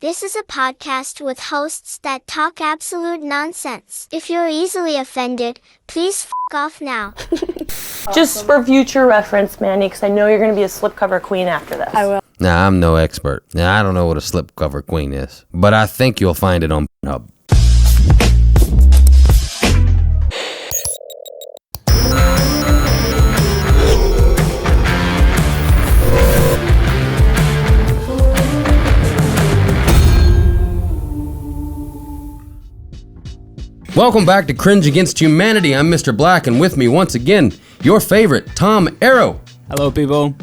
This is a podcast with hosts that talk absolute nonsense. If you're easily offended, please f*** off now. Just for future reference, Manny, because I know you're going to be a slipcover queen after this. I will. Nah, I'm no expert. Nah, I don't know what a slipcover queen is, but I think you'll find it on Pornhub. Welcome back to Kringe Against Humanity. I'm Mr. Black, and with me once again, your favorite, TomArrow. Hello, people.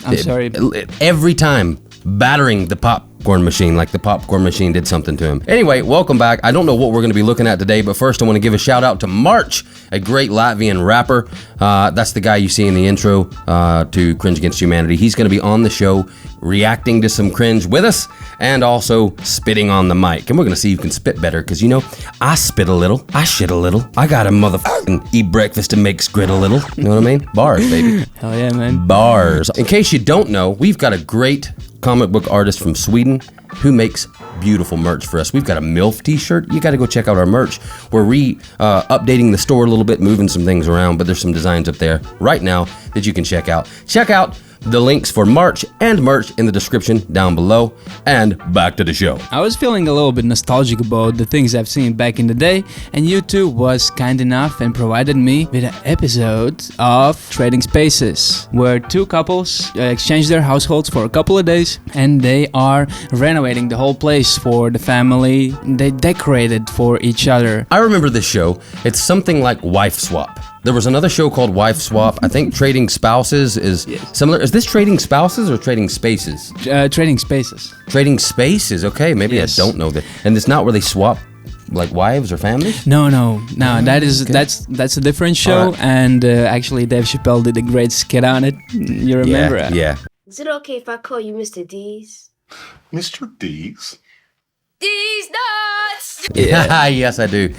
I'm sorry. Every time, battering the popcorn machine like the popcorn machine did something to him. Anyway, welcome back. I don't know what we're going to be looking at today, but first I want to give a shout out to March, a great Latvian rapper. That's the guy you see in the intro to Kringe Against Humanity. He's going to be on the show reacting to some cringe with us and also spitting on the mic. And we're going to see who can spit better because, you know, I spit a little, I shit a little, I got a motherfucking eat breakfast and make grit a little. You know what I mean? Bars, baby. Hell yeah, man. Bars. In case you don't know, we've got a great comic book artist from Sweden who makes beautiful merch for us. We've got a MILF t-shirt. You got to go check out our merch. We're updating the store a little bit, moving some things around, but there's some designs up there right now that you can check out. Check out the links for March and merch in the description down below. And back to the show. I was feeling a little bit nostalgic about the things I've seen back in the day, and YouTube was kind enough and provided me with an episode of Trading Spaces, where two couples exchange their households for a couple of days, and they are renovating the whole place for the family. They decorated for each other. I remember this show. It's something like Wife Swap. There was another show called Wife Swap. I think Trading Spouses is similar. Is this Trading Spouses or Trading Spaces? Trading Spaces. Trading Spaces, okay. Maybe Yes. I don't know that. And it's not where they swap like wives or families? No. That's a different show, Right. and actually Dave Chappelle did a great skit on it. You remember it? Yeah. Is it okay if I call you Mr. D's? Mr. D's? D's nuts! Yeah. Yes, I do.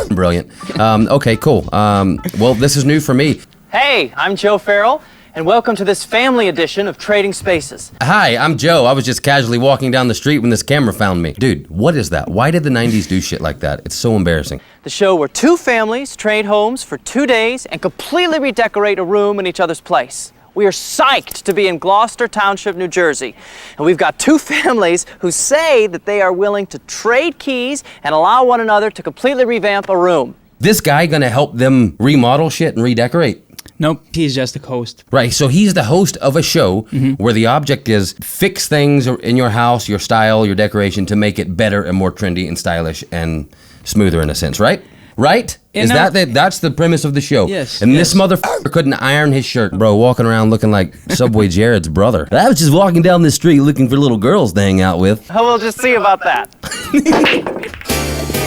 Brilliant. Okay, cool. Well, this is new for me. Hey, I'm Joe Farrell, and welcome to this family edition of Trading Spaces. Hi, I'm Joe. I was just casually walking down the street when this camera found me. Dude, what is that? Why did the 90s do shit like that? It's so embarrassing. The show where two families trade homes for 2 days and completely redecorate a room in each other's place. We are psyched to be in Gloucester Township, New Jersey. And we've got two families who say that they are willing to trade keys and allow one another to completely revamp a room. This guy gonna help them remodel shit and redecorate? Nope, he's just a host. Right, so he's the host of a show where the object is fix things in your house, your style, your decoration to make it better and more trendy and stylish and smoother in a sense, right? Right? Yeah, Is no. that's the premise of the show? Yes, And yes. this motherfucker couldn't iron his shirt, bro, walking around looking like Subway Jared's brother. I was just walking down the street looking for little girls to hang out with. Oh, we'll just see about that.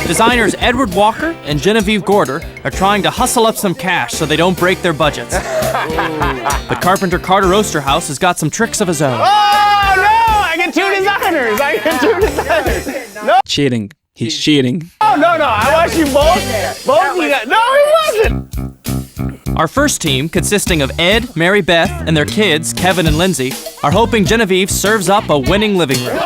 Designers Edward Walker and Genevieve Gorder are trying to hustle up some cash so they don't break their budgets. The Carpenter Carter Roaster House has got some tricks of his own. Oh, no! I get two designers! No! Cheating. He's cheating. Oh, no, I watched you both. Both of you guys. No, he wasn't! Our first team, consisting of Ed, Mary Beth, and their kids, Kevin and Lindsay, are hoping Genevieve serves up a winning living room.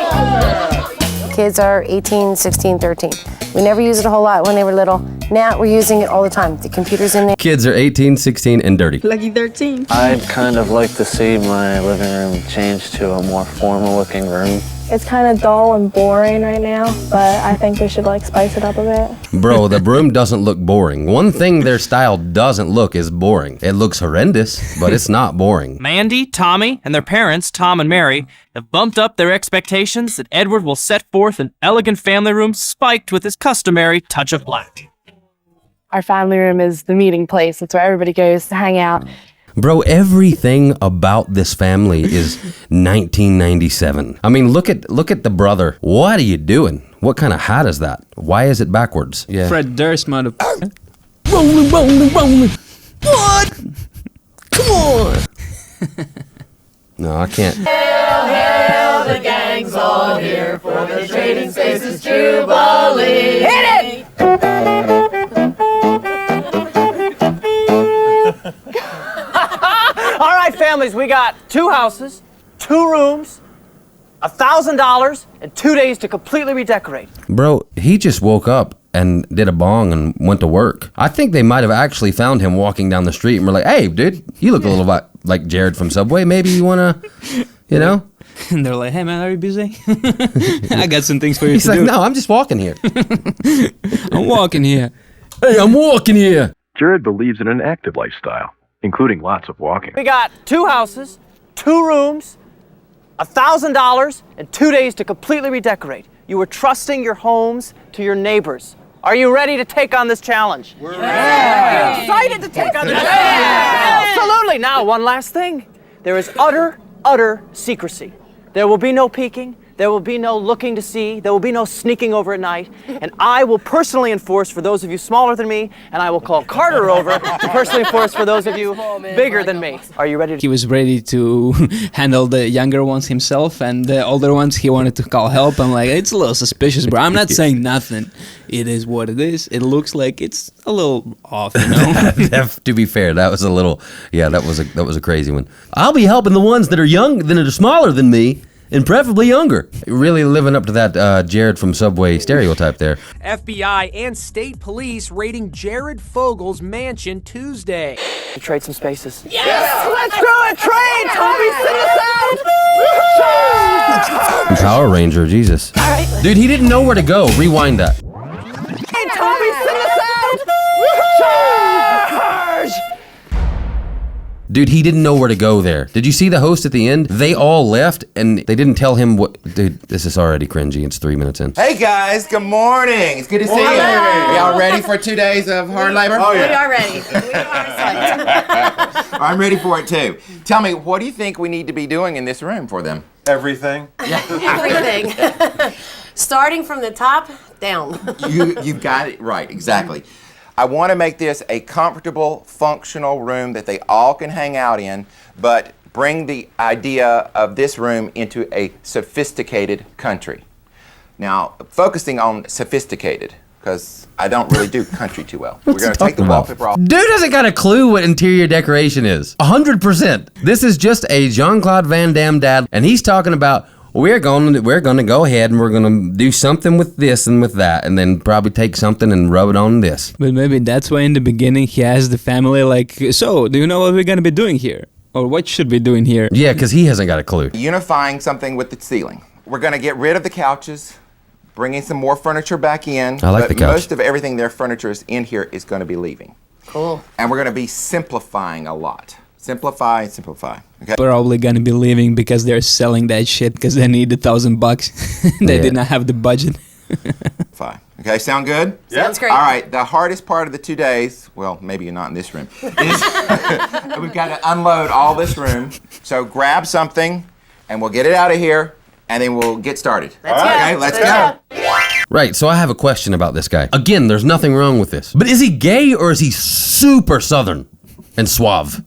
Kids are 18, 16, 13. We never used it a whole lot when they were little. Now we're using it all the time. The computer's in there. Kids are 18, 16, and dirty. Lucky 13. I'd kind of like to see my living room change to a more formal looking room. It's kind of dull and boring right now, but I think we should spice it up a bit. Bro, the broom doesn't look boring. One thing their style doesn't look is boring. It looks horrendous, but it's not boring. Mandy, Tommy, and their parents, Tom and Mary, have bumped up their expectations that Edward will set forth an elegant family room spiked with his customary touch of black. Our family room is the meeting place. It's where everybody goes to hang out. Bro, everything about this family is 1997. I mean, look at the brother. What are you doing? What kind of hat is that? Why is it backwards? Yeah. Fred Durst, motherfucker. Rolling. What? Come on. No, I can't. Hail, the gang's all here for the Trading Spaces Jubilee. Hit it! All right, families, we got 2 houses, 2 rooms, $1,000, and 2 days to completely redecorate. Bro, he just woke up and did a bong and went to work. I think they might have actually found him walking down the street and were like, hey, dude, you look a little bit like Jared from Subway. Maybe you want to, you know? And they're like, hey man, are you busy? I got some things for you He's to like, do. no, I'm just walking here. I'm walking here. Hey, I'm walking here. Jared believes in an active lifestyle, including lots of walking. We got 2 houses, 2 rooms, $1,000, and 2 days to completely redecorate. You are trusting your homes to your neighbors. Are you ready to take on this challenge? We're ready. Are you excited to take on this challenge? Absolutely. Now, one last thing. There is utter secrecy. There will be no peeking. There will be no looking to see. There will be no sneaking over at night. And I will personally enforce for those of you smaller than me, and I will call Carter over to personally enforce for those of you bigger than me. Are you ready? He was ready to handle the younger ones himself, and the older ones he wanted to call help. I'm like, it's a little suspicious, bro. I'm not saying nothing. It is what it is. It looks like it's a little off, you know? To be fair, that was a little, that was a crazy one. I'll be helping the ones that are smaller than me. And preferably younger. Really living up to that Jared from Subway stereotype there. FBI and state police raiding Jared Fogel's mansion Tuesday. To trade some spaces. Yes! Let's do it! Trade! Tommy, sit us out! Power Ranger, Jesus. Dude, he didn't know where to go. Rewind that. Hey, Tommy, sit us out! Charge! Dude, he didn't know where to go there. Did you see the host at the end? They all left, and they didn't tell him what... Dude, this is already cringy. It's 3 minutes in. Hey, guys. Good morning. It's good to see you. Y'all ready for 2 days of hard labor? Oh, yeah. We are ready. We are I'm ready for it, too. Tell me, what do you think we need to be doing in this room for them? Everything. Everything. Starting from the top, down. You've got it right, exactly. I want to make this a comfortable, functional room that they all can hang out in, but bring the idea of this room into a sophisticated country. Now, focusing on sophisticated, because I don't really do country too well. We're going to take the wallpaper off. Dude hasn't got a clue what interior decoration is. 100%. This is just a Jean-Claude Van Damme dad, and he's talking about, we're going to go ahead and we're going to do something with this and with that, and then probably take something and rub it on this. But maybe that's why in the beginning he asked the family, like, so, do you know what we're going to be doing here? Or what should we be doing here? Yeah, because he hasn't got a clue. Unifying something with the ceiling. We're going to get rid of the couches, bringing some more furniture back in. I like the couch. Most of everything their furniture is in here is going to be leaving. Cool. And we're going to be simplifying a lot. Simplify. Okay. Probably gonna be leaving because they're selling that shit because they need $1,000. They did not have the budget. Fine. Okay, sound good? Yeah. Sounds great. All right, the hardest part of the 2 days, well, maybe you're not in this room, is we've got to unload all this room. So grab something, and we'll get it out of here, and then we'll get started. Let's go. Right, so I have a question about this guy. Again, there's nothing wrong with this. But is he gay or is he super southern and suave?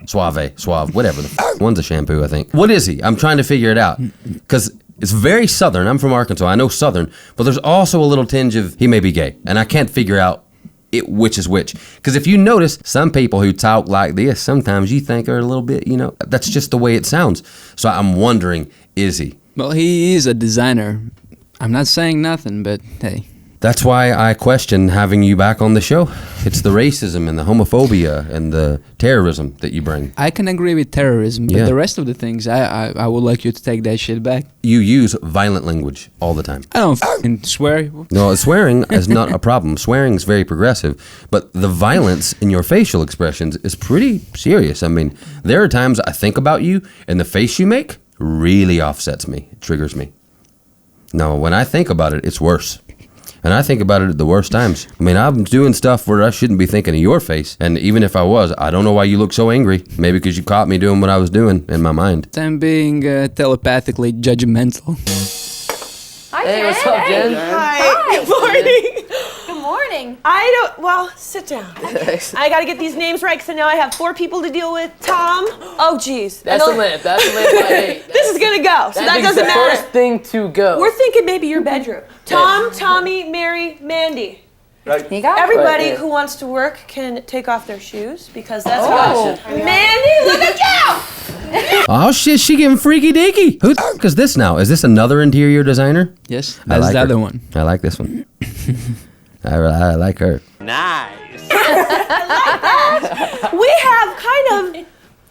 Suave, whatever. One's a shampoo, I think. What is he? I'm trying to figure it out. Because it's very southern. I'm from Arkansas. I know southern. But there's also a little tinge of he may be gay. And I can't figure out which is which. Because if you notice, some people who talk like this, sometimes you think are a little bit, that's just the way it sounds. So I'm wondering, is he? Well, he is a designer. I'm not saying nothing, but hey. That's why I question having you back on the show. It's the racism and the homophobia and the terrorism that you bring. I can agree with terrorism, but the rest of the things, I would like you to take that shit back. You use violent language all the time. I don't fucking swear. No, swearing is not a problem. Swearing is very progressive, but the violence in your facial expressions is pretty serious. I mean, there are times I think about you and the face you make really offsets me. It triggers me. No, when I think about it, it's worse. And I think about it at the worst times. I mean, I'm doing stuff where I shouldn't be thinking of your face. And even if I was, I don't know why you look so angry. Maybe because you caught me doing what I was doing in my mind. I'm being telepathically judgmental. Hi, Hey, Jen. what's up, Jen? Hi. Good morning. Good morning. Sit down. I gotta get these names right, because now I have 4 people to deal with. Tom. Oh, geez. That's the lamp. That's the lamp I hate. This is gonna go, so that doesn't matter. First thing to go. We're thinking maybe your bedroom. Tom, Tommy, Mary, Mandy. Right. You got it. Everybody who wants to work can take off their shoes because that's how. Mandy, look at you! Oh shit, she getting freaky deaky. Who the f is this now? Is this another interior designer? Yes, I that's like the her. other one. I like this one. I like her. Nice. We have kind of,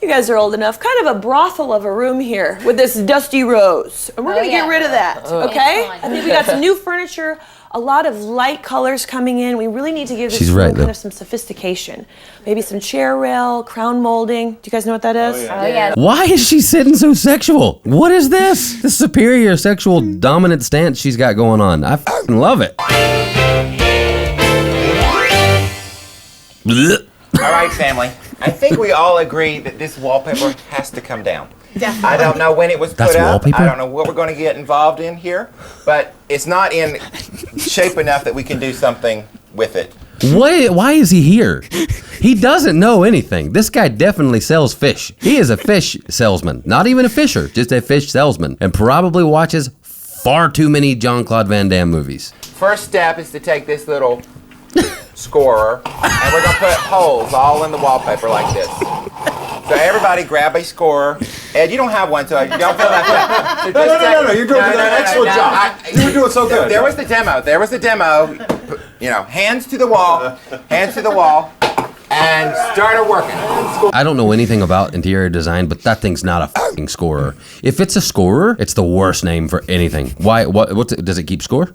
you guys are old enough, kind of a brothel of a room here with this dusty rose. And we're going to get rid of that, okay? I think we got some new furniture, a lot of light colors coming in. We really need to give this room kind of some sophistication. Maybe some chair rail, crown molding. Do you guys know what that is? Oh, yeah. Why is she sitting so sexual? What is this? This superior sexual dominant stance she's got going on. I f***ing love it. All right, family. I think we all agree that this wallpaper has to come down. Definitely. I don't know when it was That's put up. wallpaper? I don't know what we're going to get involved in here, but it's not in shape enough that we can do something with it. Why is he here? He doesn't know anything. This guy definitely sells fish. He is a fish salesman. Not even a fisher, just a fish salesman. And probably watches far too many Jean-Claude Van Damme movies. First step is to take this little scorer, and we're going to put holes all in the wallpaper like this. So everybody grab a scorer. Ed, you don't have one, so you don't feel that. So No, you're doing an excellent job. You were doing so good. There was the demo. There was the demo. You know, hands to the wall, and started working. I don't know anything about interior design, but that thing's not a fucking scorer. If it's a scorer, it's the worst name for anything. Why? Does it keep score?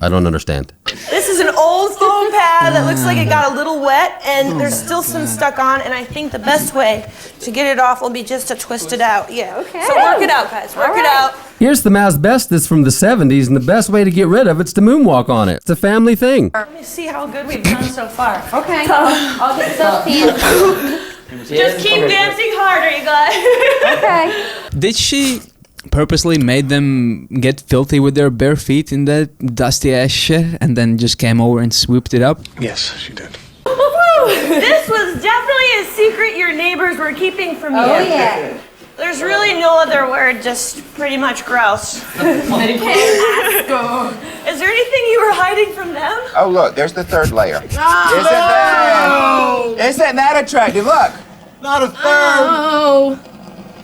I don't understand. This is an old foam pad that looks like it got a little wet and there's still some stuck on, and I think the best way to get it off will be just to twist it out. Yeah. Okay. So work it out, guys. Work it out. Here's the asbestos from the 70s, and the best way to get rid of it's to moonwalk on it. It's a family thing. Let me see how good we've done so far. Okay. I'll get those pants. Just keep dancing harder, you guys. Okay. Did she purposely made them get filthy with their bare feet in that dusty ass shit and then just came over and swooped it up? Yes, she did. This was definitely a secret your neighbors were keeping from you. Oh, yeah. There's really no other word, just pretty much gross. Is there anything you were hiding from them? Oh, look, there's the third layer. Oh. Isn't that attractive? Look. Not a third. Oh.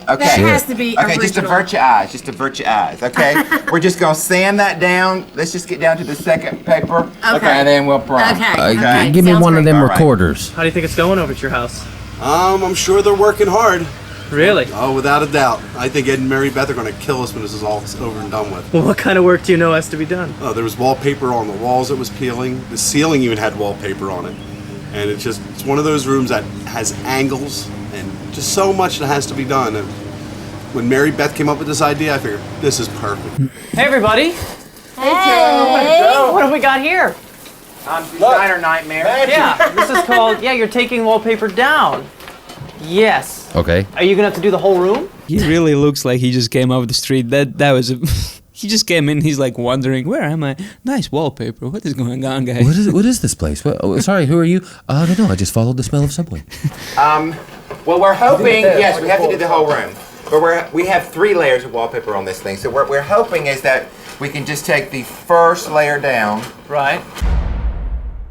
Okay. That has to be Okay, original. just avert your eyes. Just avert your eyes, okay? We're just going to sand that down. Let's just get down to the second paper. Okay. And then we'll prime. Okay. Give me Sounds one of great. them All right. recorders. How do you think it's going over at your house? I'm sure they're working hard. Really? Oh, without a doubt. I think Ed and Mary Beth are going to kill us when this is all over and done with. Well, what kind of work do you know has to be done? Oh, there was wallpaper on the walls that was peeling. The ceiling even had wallpaper on it. And it's one of those rooms that has angles and just so much that has to be done. And when Mary Beth came up with this idea, I figured, this is perfect. Hey, everybody. Hey. What have we got here? Designer nightmare. Yeah, this is called, you're taking wallpaper down. Yes. Okay. Are you going to have to do the whole room? He really looks like he just came off the street. That was a... He just came in, he's like wondering, where am I? Nice wallpaper. What is going on, guys? What is this place? Sorry, who are you? I don't know. I just followed the smell of Subway. Well, we're hoping, yes, we have to do the whole room. But we have 3 layers of wallpaper on this thing. So what we're hoping is that we can just take the first layer down. Right.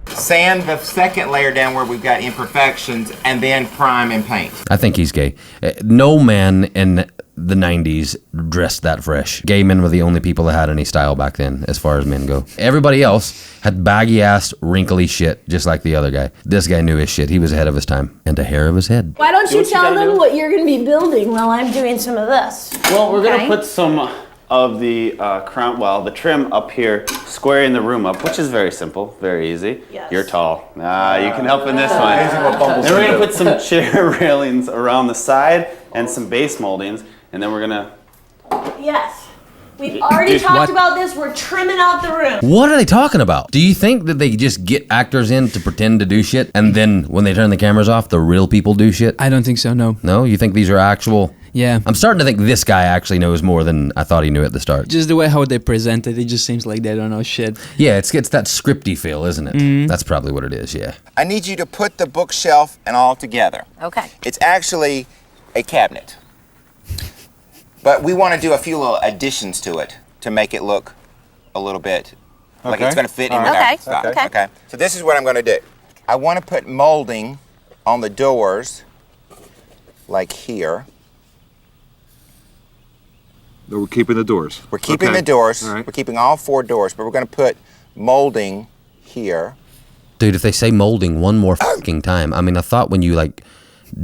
Sand the second layer down where we've got imperfections, and then prime and paint. I think he's gay. No man in the 90s dressed that fresh. Gay men were the only people that had any style back then, as far as men go. Everybody else had baggy-ass, wrinkly shit, just like the other guy. This guy knew his shit. He was ahead of his time. And a hair of his head. Why don't you what you tell gotta them do? what you're going to be building while I'm doing some of this? Well, we're Okay. gonna put some of the crown, the trim up here, squaring the room up, which is very simple, very easy. Yes. You're tall. You can help in this one. Then we're gonna put some chair railings around the side and some base moldings, and then we're gonna. Yes. We've already talked about this. We're trimming out the room. What are they talking about? Do you think that they just get actors in to pretend to do shit, and then when they turn the cameras off, the real people do shit? I don't think so, no. No? You think these are actual? Yeah. I'm starting to think this guy actually knows more than I thought he knew at the start. Just the way how they present it, it just seems like they don't know shit. Yeah, it's that scripty feel, isn't it? Mm-hmm. That's probably what it is, yeah. I need you to put the bookshelf and all together. Okay. It's actually a cabinet. But we want to do a few little additions to it to make it look a little bit Like Okay. it's going to fit in with Okay. our stuff. Okay. So this is what I'm going to do. I want to put molding on the doors, like here. We're keeping the doors. We're keeping Okay. the doors. All right. We're keeping all 4 doors, but we're going to put molding here. Dude, if they say molding one more fucking time, I mean, I thought when you like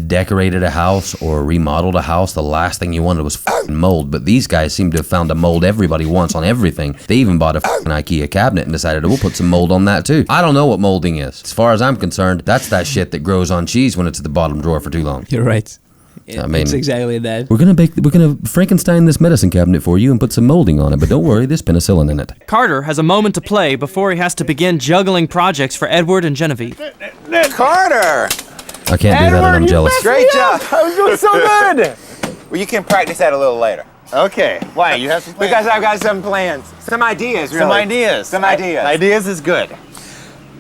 decorated a house or remodeled a house, the last thing you wanted was fucking mold. But these guys seem to have found a mold everybody wants on everything. They even bought a fucking IKEA cabinet and decided, we'll put some mold on that too. I don't know what molding is. As far as I'm concerned, that's that shit that grows on cheese when it's at the bottom drawer for too long. You're right. I mean, It's exactly that. we're gonna Frankenstein this medicine cabinet for you and put some molding on it, but don't worry, there's penicillin in it. Carter has a moment to play before he has to begin juggling projects for Edward and Genevieve. Carter! I can't do that and I'm jealous. Great job. I was doing so good. Well, you can practice that a little later. Okay. Why? You have some plans? Because I've got some plans. Some ideas, really. Some ideas. Some ideas. Ideas is good.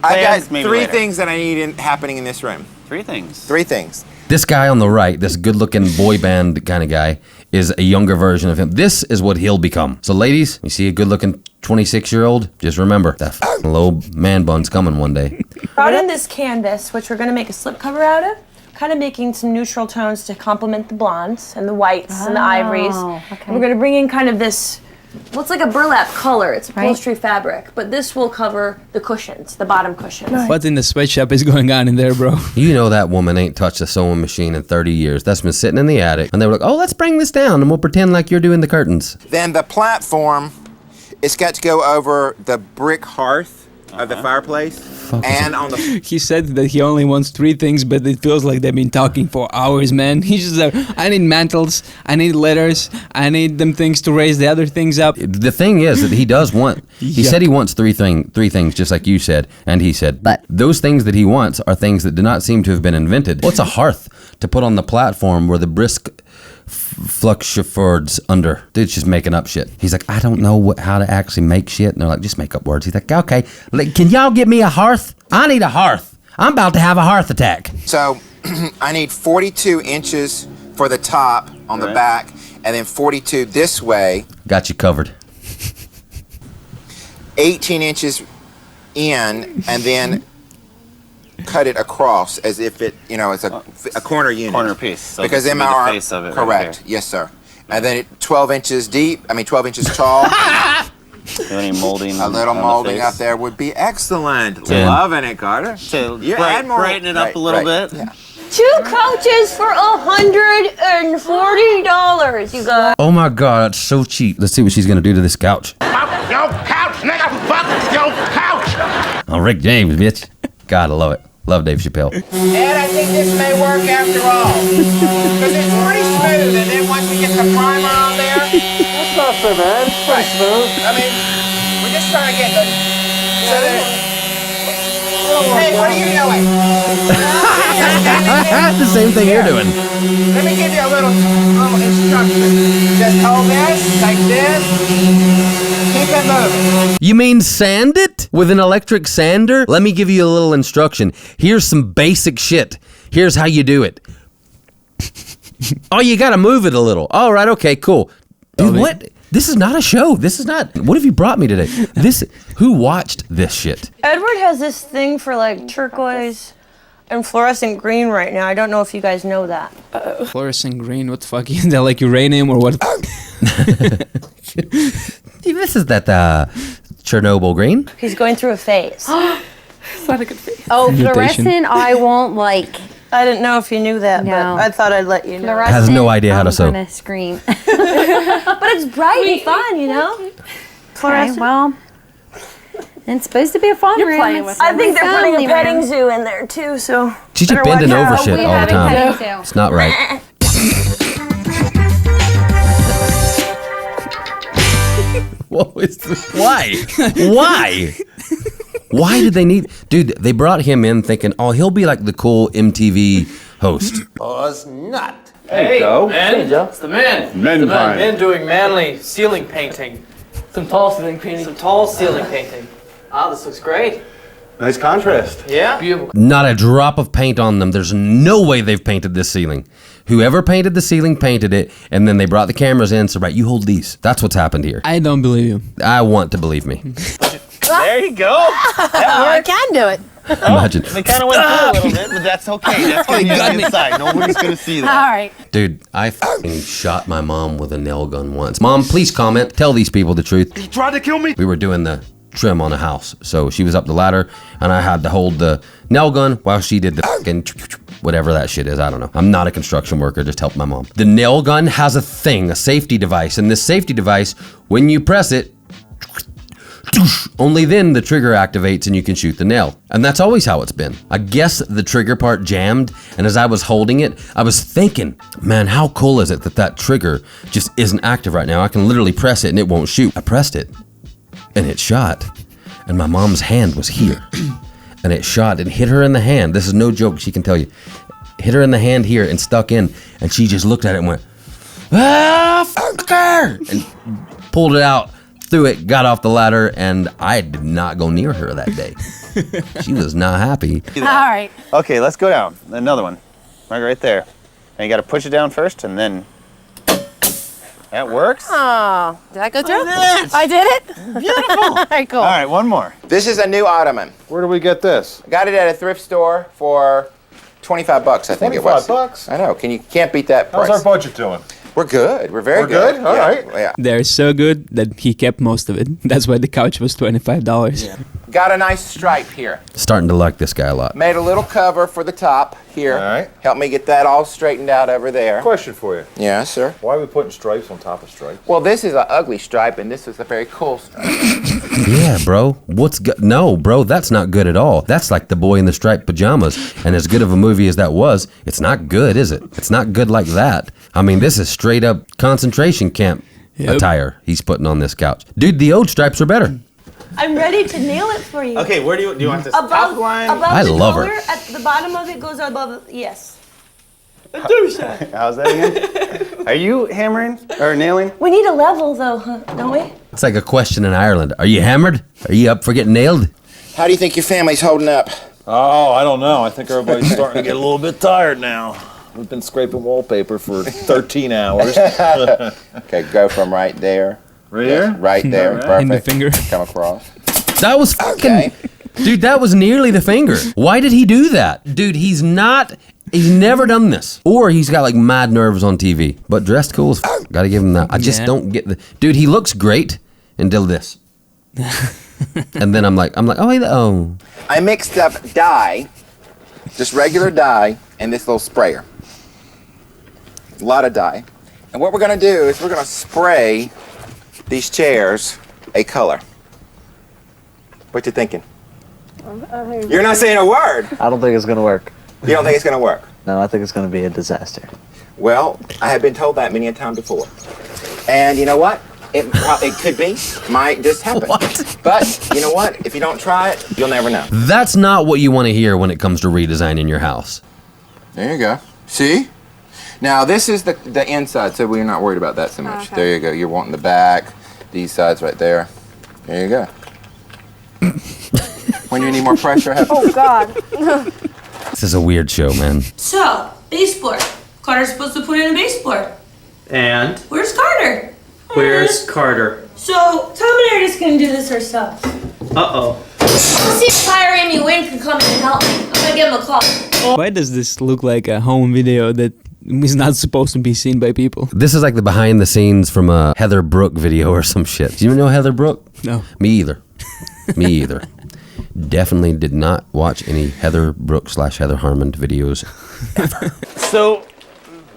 I've got Plans, maybe 3 later. things that I need happening in this room. 3 things. 3 things. This guy on the right, this good-looking boy band kind of guy, is a younger version of him. This is what he'll become. So ladies, you see a good-looking 26-year-old, just remember, that f***ing low man bun's coming one day. Brought in this canvas, which we're going to make a slipcover out of. Kind of making some neutral tones to complement the blondes and the whites and the ivories. okay. And we're going to bring in kind of this, well, it's like a burlap color. It's upholstery fabric, but this will cover the cushions, the bottom cushions. What in the sweatshop is going on in there, bro? You know that woman ain't touched a sewing machine in 30 years. That's been sitting in the attic. And they were like, oh, let's bring this down and we'll pretend like you're doing the curtains. Then the platform, it's got to go over the brick hearth of the fireplace. And on the... He said that he only wants 3 things, but it feels like they've been talking for hours, man. He's just like, I need mantles, I need letters, I need them things to raise the other things up. The thing is that he does want, he said he wants three things, just like you said, and he said, but those things that he wants are things that do not seem to have been invented. What's a hearth to put on the platform where the brisk fluxiford's under? Dude's just making up shit. He's like, I don't know how to actually make shit. And they're like, just make up words. He's like, okay, can y'all get me a hearth? I need a hearth. I'm about to have a hearth attack. So I need 42 inches for the top on the back, and then 42 this way. Got you covered. 18 inches in, and then cut it across as if it, it's a corner unit. Corner piece. So because this in would my be the arm, face of it right correct, here. yes sir. And then 12 inches deep, 12 inches tall. Any molding? A little on the molding face? up there would be excellent. Yeah. Loving it, Carter. To You add more. brighten it up a little bit. Yeah. 2 couches for $140, you guys. Oh my God, that's so cheap. Let's see what she's gonna do to this couch. Fuck your couch, nigga! Fuck your couch! Oh, Rick James, bitch. God, I love it. Love Dave Chappelle. And I think this may work after all. Because it's pretty smooth, and then once we get the primer on there... That's not so bad. It's pretty smooth. I mean, we're just trying to get the... So that... Hey, what are you doing? The same thing you're doing. Let me give you a little instruction. Just hold this, take this, keep it moving. You mean sand it with an electric sander? Let me give you a little instruction. Here's some basic shit. Here's how you do it. Oh, you gotta move it a little. All right, okay, cool. Dude, what? This is not a show. This is not. What have you brought me today? Who watched this shit? Edward has this thing for like turquoise and fluorescent green right now. I don't know if you guys know that. Fluorescent green, what the fuck? Is that like uranium or what? This is that Chernobyl green. He's going through a phase. It's not a good face. Oh, Mutation. fluorescent, I won't like. I didn't know if you knew that, No. but I thought I'd let you know. Fluorescent, Has no idea how to sew. I'm gonna scream. But it's bright and fun, you know? Okay, well, it's supposed to be a fun You're room. playing with I think they're putting a petting zoo in there too, so. She's just better bending watch over out. shit We all the have a time. petting zoo. It's not right. What was why? Why? Why did they need... Dude, they brought him in thinking, oh, he'll be like the cool MTV host. Was not. Hey, Joe. Men, Hey, Joe. it's the men. Men It's the time. men doing manly ceiling painting. Some tall ceiling painting. Some tall ceiling painting. Ah, this looks great. Nice contrast. Yeah? Beautiful. Not a drop of paint on them. There's no way they've painted this ceiling. Whoever painted the ceiling painted it, and then they brought the cameras in, so right, you hold these. That's what's happened here. I don't believe you. I want to believe me. There you go. I can do it. Imagine. They kind of went through a little bit, but that's okay. That's going to be on the inside. Nobody's going to see that. All right. Dude, I fucking shot my mom with a nail gun once. Mom, please comment. Tell these people the truth. He tried to kill me. We were doing the trim on a house. So she was up the ladder, and I had to hold the nail gun while she did the fucking whatever that shit is. I don't know. I'm not a construction worker. Just help my mom. The nail gun has a thing, a safety device. And this safety device, when you press it, only then the trigger activates and you can shoot the nail. And that's always how it's been. I guess the trigger part jammed, and as I was holding it, I was thinking, man, how cool is it that that trigger just isn't active right now? I can literally press it and it won't shoot. I pressed it and it shot, and my mom's hand was here. And it shot and hit her in the hand. This is no joke, she can tell you. Hit her in the hand here and stuck in, and she just looked at it and went, ah, fuck her! And pulled it out, threw it, got off the ladder, and I did not go near her that day. She was not happy. All right. Okay, let's go down. Another one. Right there. And you got to push it down first, and then... That works? Oh, did I go through? I did it. I did it? Beautiful. All right, cool. All right, one more. This is a new ottoman. Where do we get this? I got it at a thrift store for $25, I think it was. $25? I know. Can't beat that price. How's our budget doing? We're good. We're very We're good? All right. Yeah. They're so good that he kept most of it. That's why the couch was $25. Yeah. Got a nice stripe here. Starting to like this guy a lot. Made a little cover for the top here. All right. Help me get that all straightened out over there. Question for you. Yeah, sir. Why are we putting stripes on top of stripes? Well, this is an ugly stripe, and this is a very cool stripe. Yeah, bro. What's good? No, bro, that's not good at all. That's like The Boy in the Striped Pajamas. And as good of a movie as that was, it's not good, is it? It's not good like that. I mean, this is straight up concentration camp attire he's putting on this couch. Dude, the old stripes are better. I'm ready to nail it for you. Okay, where do you want this above, top line? Above I the love color, her. At the bottom of it goes above, yes. How's that again? Are you hammering or nailing? We need a level though, huh? Don't we? It's like a question in Ireland. Are you hammered? Are you up for getting nailed? How do you think your family's holding up? Oh, I don't know. I think everybody's starting to get a little bit tired now. We've been scraping wallpaper for 13 hours. Okay, go from right there. Right here? Right there. Right. Perfect. In the finger. Come across. That was fucking... Dude, that was nearly the finger. Why did he do that? Dude, he's never done this. Or he's got like mad nerves on TV. But dressed cool as fuck. Gotta give him that. I just don't get the... Dude, he looks great until this. And then I'm like, oh. I mixed up dye, just regular dye, and this little sprayer. A lot of dye. And what we're gonna do is we're gonna spray these chairs a color. What you thinking? You're not saying a word. I don't think it's gonna work. You don't think it's gonna work? No, I think it's gonna be a disaster. Well, I have been told that many a time before. And you know what? It could be, might just happen. What? But you know what? If you don't try it, you'll never know. That's not what you want to hear when it comes to redesigning your house. There you go. See? Now this is the inside, so we're not worried about that so much. Okay. There you go. You're wanting the back, these sides right there. There you go. When you need more pressure, have Oh, God. This is a weird show, man. So, baseboard. Carter's supposed to put in a baseboard. And Where's Carter? where's Carter? So, Tom and I are just gonna do this ourselves. Uh-oh. Let's see if Fire Amy Wynn can come and help me. I'm gonna give him a call. Why does this look like a home video that is not supposed to be seen by people? This is like the behind the scenes from a Heather Brooke video or some shit. Do you know Heather Brooke? No. Me either. Me either. Definitely did not watch any Heather Brooke / Heather Harmon videos ever. So,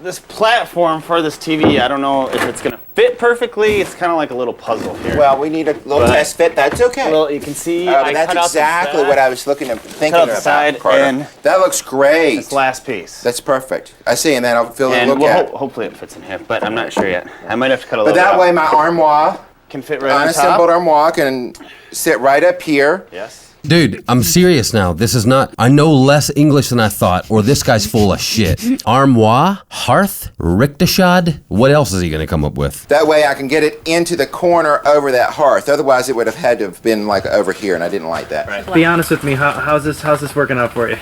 this platform for this TV, I don't know if it's gonna fit perfectly. It's kind of like a little puzzle here. Well, we need a little test fit. That's okay. Well, you can see But I that's cut out exactly the what I was thinking cut out the about, side, Carter. and that looks great. this last piece. That's perfect. I see, and then I'll feel And look we'll at. hopefully it fits in here, but I'm not sure yet. I might have to cut a But little that bit way, off. my armoire, Can fit right on unassembled top. armoire, can sit right up here. Yes. Dude, I'm serious now. This is not... I know less English than I thought, or this guy's full of shit. Armoire? Hearth? Richteshad? What else is he gonna come up with? That way, I can get it into the corner over that hearth. Otherwise, it would have had to have been like over here, and I didn't like that. Be honest with me. How's this working out for you?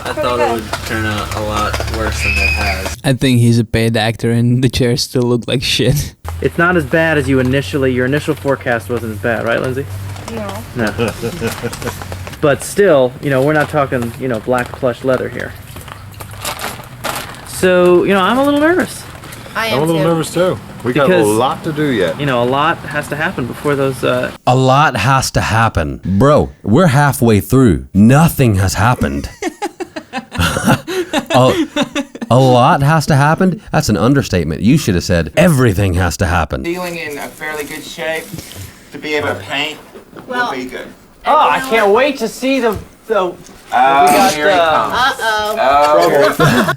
I thought it would turn out a lot worse than it has. I think he's a paid actor and the chairs still look like shit. It's not as bad as your initial forecast wasn't as bad, right, Lindsay? No. But still, we're not talking, black plush leather here. So, I'm a little nervous. I'm a little nervous too. We got a lot to do yet. A lot has to happen before those. A lot has to happen. Bro, we're halfway through. Nothing has happened. A lot has to happen? That's an understatement. You should have said everything has to happen. Ceiling in a fairly good shape to be able to paint will be good. Oh, I can't wait to see the here he comes. Uh-oh.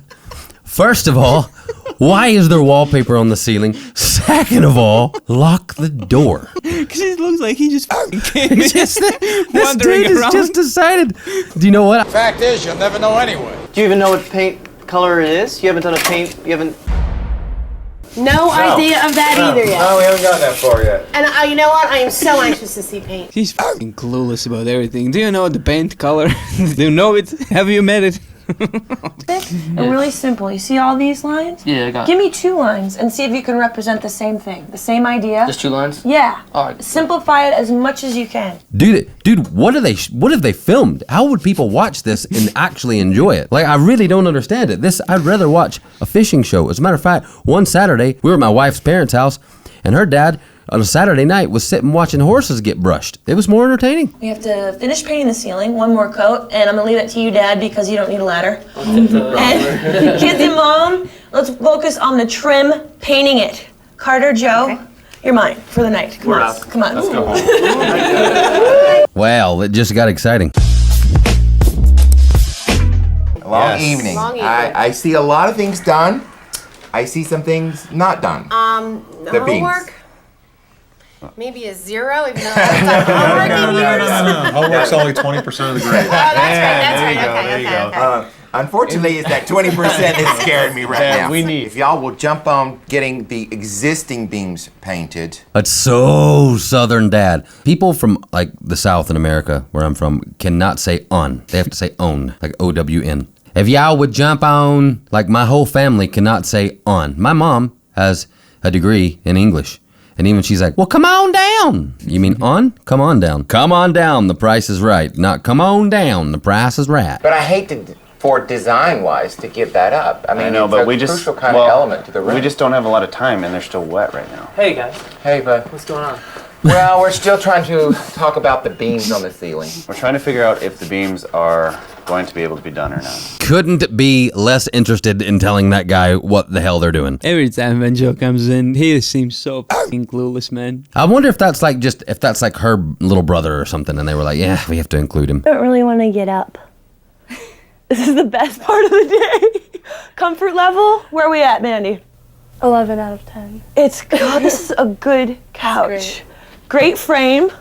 First of all, why is there wallpaper on the ceiling? Second of all, lock the door. Because it looks like he just fucking came This dude has just decided. Do you know what? Fact is, you'll never know anyway. Do you even know what paint color it is? You haven't done a paint. You haven't. No idea of that either yet. No, we haven't gotten that far yet. And you know what? I am so anxious to see paint. He's fucking clueless about everything. Do you know the paint color? Do you know it? Have you met it? And really simple. You see all these lines? Yeah, I got it. Give me 2 lines and see if you can represent the same thing, the same idea. Just 2 lines? Yeah. All right. Simplify it as much as you can. Dude, what have they filmed? How would people watch this and actually enjoy it? Like, I really don't understand it. I'd rather watch a fishing show. As a matter of fact, one Saturday, we were at my wife's parents' house, and her dad, on a Saturday night, was sitting watching horses get brushed. It was more entertaining. We have to finish painting the ceiling, 1 more coat, and I'm gonna leave that to you, Dad, because you don't need a ladder. And kids and Mom, let's focus on the trim, painting it. Carter, Joe, you're mine for the night. Come on. Come on. Let's go home. Well, it just got exciting. Long evening. I see a lot of things done. I see some things not done. The beams. Homework? Maybe a 0, even though I've done homework in years. Homework's only 20% of the grade. Oh, that's right. Okay. Unfortunately, it's that 20% that's scaring me right now. We need. If y'all will jump on getting the existing beams painted. That's so Southern, Dad. People from, like, the South in America, where I'm from, cannot say on. They have to say own, like O-W-N. If y'all would jump on, like, my whole family cannot say on. My mom has a degree in English. And even she's like, well, come on down. You mean on? Come on down. Come on down, the price is right. Not come on down, the price is right. But I hate for design-wise to give that up. I mean, I know, it's but a we just crucial kind of element to the room. We just don't have a lot of time, and they're still wet right now. Hey, guys. Hey, bud. What's going on? Well, we're still trying to talk about the beams on the ceiling. We're trying to figure out if the beams are going to be able to be done or not. Couldn't be less interested in telling that guy what the hell they're doing. Every time when Joe comes in, he seems so fucking clueless, man. I wonder if that's like her little brother or something, and they were like, yeah, we have to include him. I don't really want to get up. This is the best part of the day. Comfort level, where are we at, Mandy? 11 out of 10. This is a good couch. Great frame,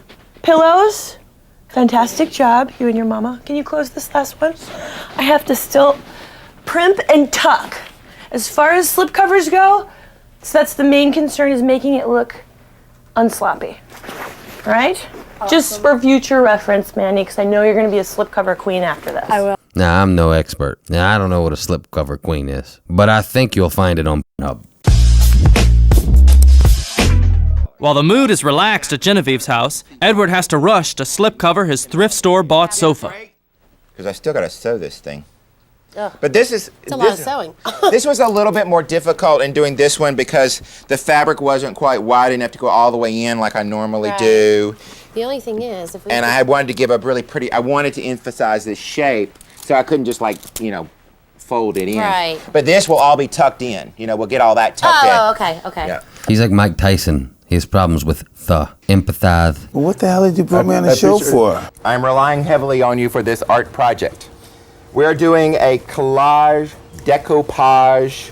pillows, fantastic job, you and your mama. Can you close this last one? I have to still primp and tuck. As far as slipcovers go, so that's the main concern, is making it look unsloppy. All right? Awesome. Just for future reference, Mandy, because I know you're going to be a slipcover queen after this. I will. Nah, I'm no expert. Nah, I don't know what a slipcover queen is, but I think you'll find it on Pornhub. While the mood is relaxed at Genevieve's house, Edward has to rush to slipcover his thrift store bought sofa. Because I still got to sew this thing. Ugh. But this is... It's a lot of sewing. This was a little bit more difficult in doing this one because the fabric wasn't quite wide enough to go all the way in like I normally do. The only thing is, if we And I had wanted to give a really pretty... I wanted to emphasize this shape, so I couldn't just like, fold it in. Right. But this will all be tucked in. We'll get all that tucked in. Oh, okay. Yeah. He's like Mike Tyson. He has problems with empathize. Well, what the hell did you put me on the show for? I'm relying heavily on you for this art project. We're doing a collage, decoupage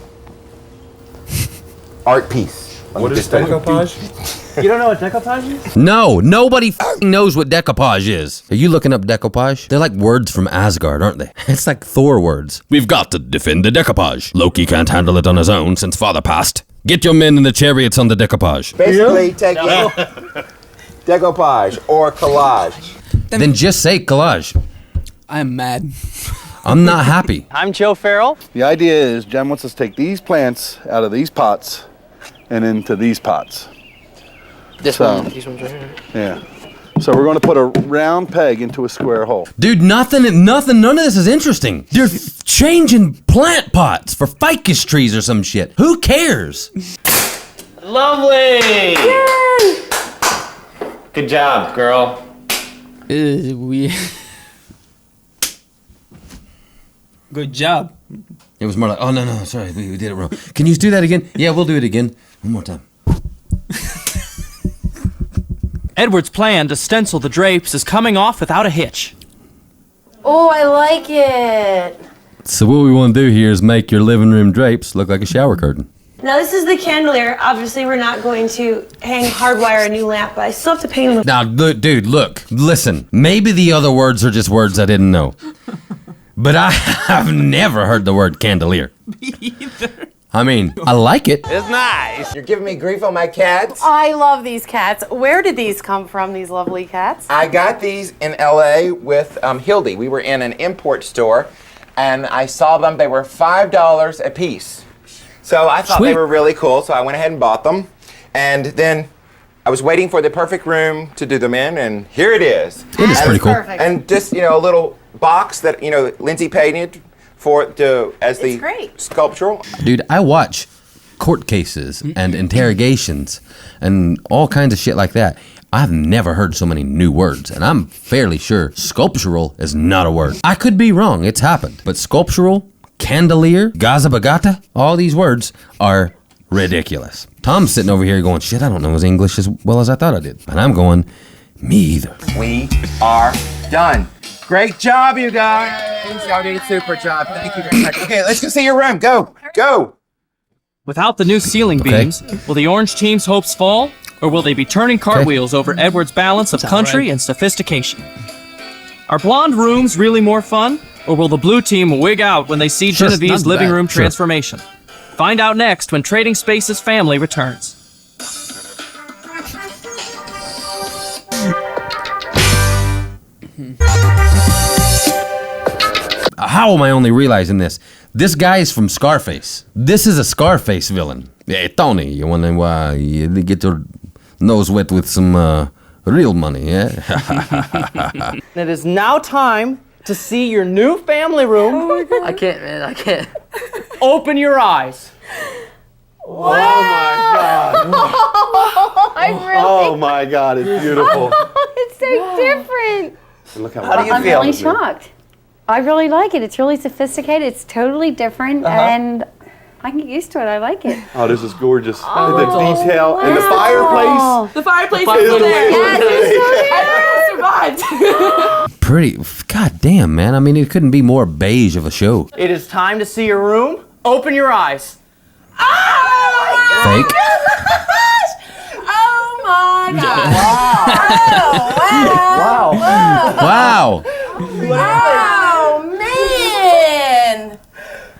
art piece. What is decoupage? You don't know what decoupage is? No, nobody knows what decoupage is. Are you looking up decoupage? They're like words from Asgard, aren't they? It's like Thor words. We've got to defend the decoupage. Loki can't handle it on his own since father passed. Get your men in the chariots on the decoupage. Basically, take decoupage or collage. Then just say collage. I'm mad. I'm not happy. I'm Joe Farrell. The idea is Jen wants us to take these plants out of these pots and into these pots. These ones right here. Yeah. So we're going to put a round peg into a square hole. Dude, none of this is interesting. They're changing plant pots for ficus trees or some shit. Who cares? Lovely! Yay! Good job, girl. Good job. It was more like, oh, no, sorry, we did it wrong. Can you do that again? Yeah, we'll do it again. One more time. Edward's plan to stencil the drapes is coming off without a hitch. Oh, I like it. So what we want to do here is make your living room drapes look like a shower curtain. Now this is the candelier. Obviously, we're not going to hardwire a new lamp, but I still have to paint them. Now, look, listen. Maybe the other words are just words I didn't know. But I have never heard the word candelier. Me either. I mean, I like it. It's nice. You're giving me grief on my cats. I love these cats. Where did these come from, these lovely cats? I got these in LA with Hildy. We were in an import store and I saw them. They were $5 a piece. So I thought they were really cool, so I went ahead and bought them. And then I was waiting for the perfect room to do them in, and here it is. It is pretty cool. Perfect. And just, a little box that, Lindsay painted as the sculptural. Dude, I watch court cases and interrogations and all kinds of shit like that. I've never heard so many new words, and I'm fairly sure sculptural is not a word. I could be wrong, it's happened. But sculptural, candelier, gazabagata, all these words are ridiculous. Tom's sitting over here going, shit, I don't know his English as well as I thought I did. And I'm going, me either. We are done. Great job, you guys. Y'all did a super job. Thank you very much. Okay, let's go see your room. Go. Without the new ceiling beams, will the orange team's hopes fall? Or will they be turning cartwheels over Edward's balance of country and sophistication? Are blonde rooms really more fun? Or will the blue team wig out when they see Genevieve's living room transformation? Find out next when Trading Spaces family returns. How am I only realizing this? This guy is from Scarface. This is a Scarface villain. Hey, Tony, you wondering why you get your nose wet with some real money, yeah? It is now time to see your new family room. Oh I can't, man, I can't. Open your eyes. Wow. Oh my God, it's beautiful. It's so different. And look How do you I'm feel? really shocked. I really like it. It's really sophisticated. It's totally different, and I can get used to it. I like it. Oh, this is gorgeous. And the detail and the fireplace. The fireplace is there. Yes, it's survived. Pretty, god damn, man. I mean, it couldn't be more beige of a show. It is time to see your room. Open your eyes. Fake. Oh my God! Wow. Wow. Oh man!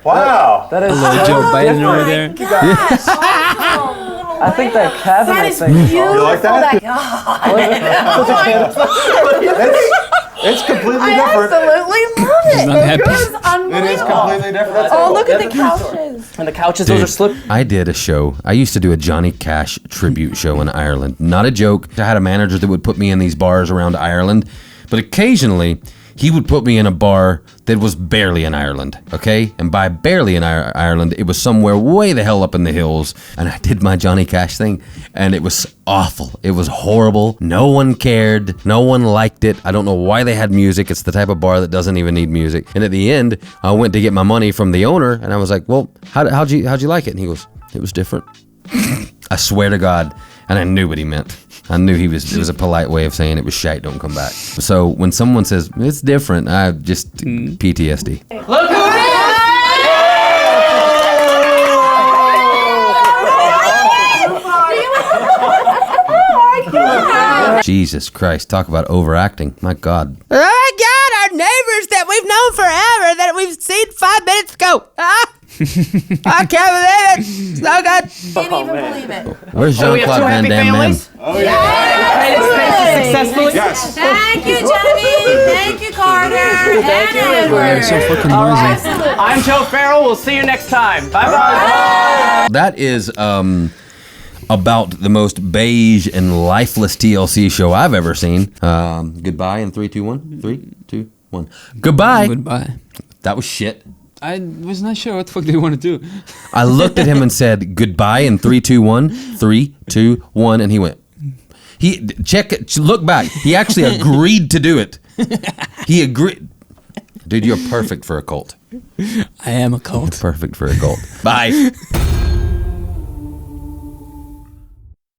Wow. That is Hello, Joe Biden over there. Gosh! I think that cabinet That is thing. beautiful. You like that? It's completely I different. absolutely love it. not happy. This is unbelievable. It is completely different. Oh, look at the couches. And the couches, Dude, those are slip. I did a show. I used to do a Johnny Cash tribute show in Ireland. Not a joke. I had a manager that would put me in these bars around Ireland, but occasionally he would put me in a bar that was barely in Ireland, okay? And by barely in Ireland, it was somewhere way the hell up in the hills. And I did my Johnny Cash thing, and it was awful. It was horrible. No one cared. No one liked it. I don't know why they had music. It's the type of bar that doesn't even need music. And at the end, I went to get my money from the owner, and I was like, well, how'd you like it? And he goes, it was different. I swear to God. And I knew what he meant. I knew it was a polite way of saying it was shite, don't come back. So when someone says, it's different, I just, PTSD. Look who it is! Jesus Christ, talk about overacting. My God. Oh my God, our neighbors that we've known forever, that we've seen 5 minutes ago. I can't believe it. So good. Can't even believe it. Where's Jean-Claude Van Damme, man? Oh, yeah. Successfully? Yes. Thank you, Genevieve. Thank you, Carter. They're so fucking noisy. I'm Joe Farrell. We'll see you next time. Bye-bye. That is about the most beige and lifeless TLC show I've ever seen. Goodbye in 3, 2, 1. 3, 2, 1. Goodbye. Goodbye. That was shit. I was not sure what the fuck they want to do. I looked at him and said goodbye in 3, 2, 1. 3, 2, 1, and he went. Look back. He actually agreed to do it. He agreed. Dude, you're perfect for a cult. I am a cult. Perfect for a cult. Bye.